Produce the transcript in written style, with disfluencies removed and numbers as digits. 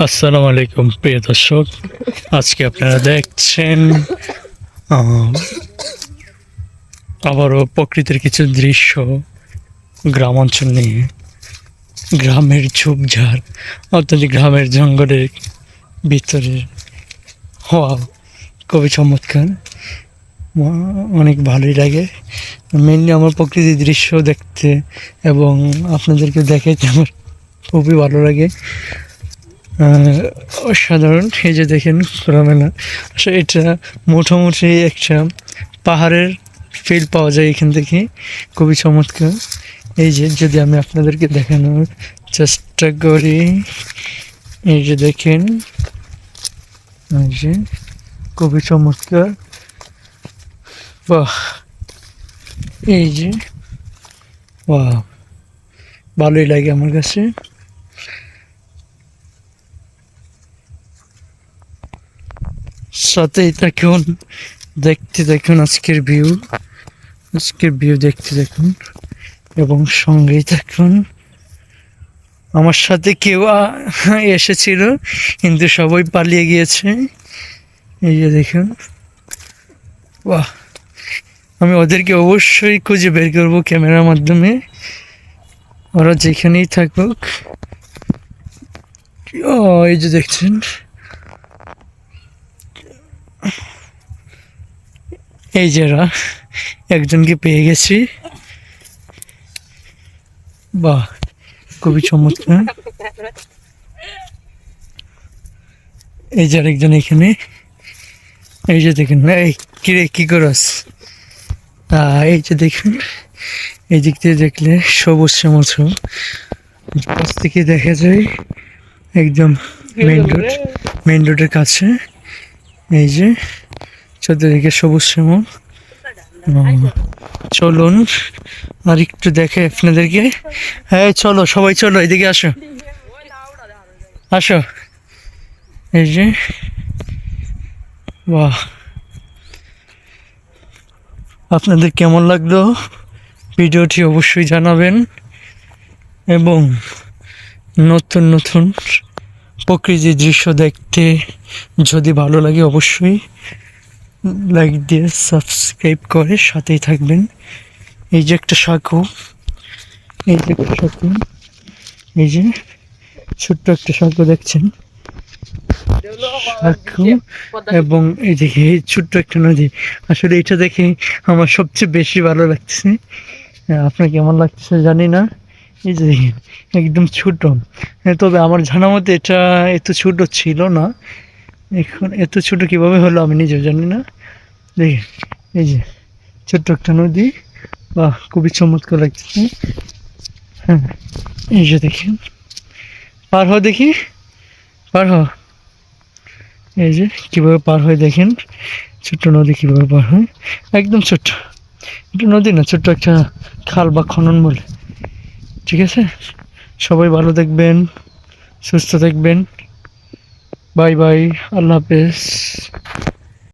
আসসালামু আলাইকুম প্রিয় দর্শক, আজকে আপনারা দেখছেন আবারও প্রকৃতির কিছু দৃশ্য গ্রাম অঞ্চল নিয়ে। গ্রামের ঝোপঝাড় অর্থাৎ গ্রামের জঙ্গলের ভিতরে হওয়া খুবই চমৎকার, অনেক ভালোই লাগে। মেনলি আমার প্রকৃতির দৃশ্য দেখতে এবং আপনাদেরকে দেখাইতে আমার খুবই ভালো লাগে। অসাধারণ। এই যে দেখেন খোলামেলা, আসলে এটা মোটামুটি একটা পাহাড়ের ফিল পাওয়া যায় এখান থেকে, খুবই চমৎকার। এই যে যদি আমি আপনাদেরকে দেখানোর চেষ্টা করি, এই যে দেখেন, এই যে খুবই চমৎকার। বাহ, এই যে বাহ, ভালোই লাগে আমার কাছে। সাথেই থাকুন, দেখতে দেখুন আজকের ভিউ দেখতে দেখুন এবং সঙ্গেই থাকুন। আমার সাথে কেউ এসেছিল কিন্তু সবাই পালিয়ে গিয়েছে। এই যে দেখুন, বাহ, আমি ওদেরকে অবশ্যই খুঁজে বের করবো ক্যামেরার মাধ্যমে, ওরা যেখানেই থাকুক। ও, এই যে দেখছেন, এই যারা একজনকে পেয়ে গেছি। বাহ, খুবই চমৎকার। এই যে আরেকজন এখানে, এই যে দেখুন, এই কিরে কি করস? এই যে দেখুন, এই দিক থেকে দেখলে সবুজ শ্যামল কাছ থেকে দেখা যায় একদম মেইন রোডের কাছে। এই যে চতুর্দিকে সবুজ শ্যামল। চলুন আর একটু দেখে আপনাদেরকে। হ্যাঁ চলো, সবাই চলো, এদিকে আসো আসো। এই যে বাহ, আপনাদের কেমন লাগলো ভিডিওটি অবশ্যই জানাবেন এবং নতুন নতুন প্রকৃতির দৃশ্য দেখতে যদি ভালো লাগে অবশ্যই লাইক দিয়ে সাবস্ক্রাইব করে সাথেই থাকবেন। এই যে একটা সাঁকো, এই যে একটা সাঁকো, এই যে ছোট্ট একটা সাঁকো দেখছেন, সাঁকো, এবং এই যে ছোট্ট একটা নদী। আসলে এটা দেখে আমার সবচেয়ে বেশি ভালো লাগছে। আপনার কেমন লাগছে জানি না। এই যে দেখেন একদম ছোট, তবে আমার জানা মতে এটা এত ছোট ছিল না। এখন এত ছোট কিভাবে হলো আমি নিজেও জানি না। দেখেন এই যে ছোট্ট একটা নদী, বাহ, খুবই চমৎকার লাগছে। হ্যাঁ, এই যে দেখেন, পার হ দেখি, পার হ। এই যে কিভাবে পার হয় দেখেন, ছোট্ট নদী কিভাবে পার হয়, একদম ছোট্ট। এটা নদী না, ছোট্ট একটা খাল বা খনন বলে। ঠিক আছে, সবাই ভালো থাকবেন, সুস্থ থাকবেন। বাই বাই, আল্লাহ হাফেজ।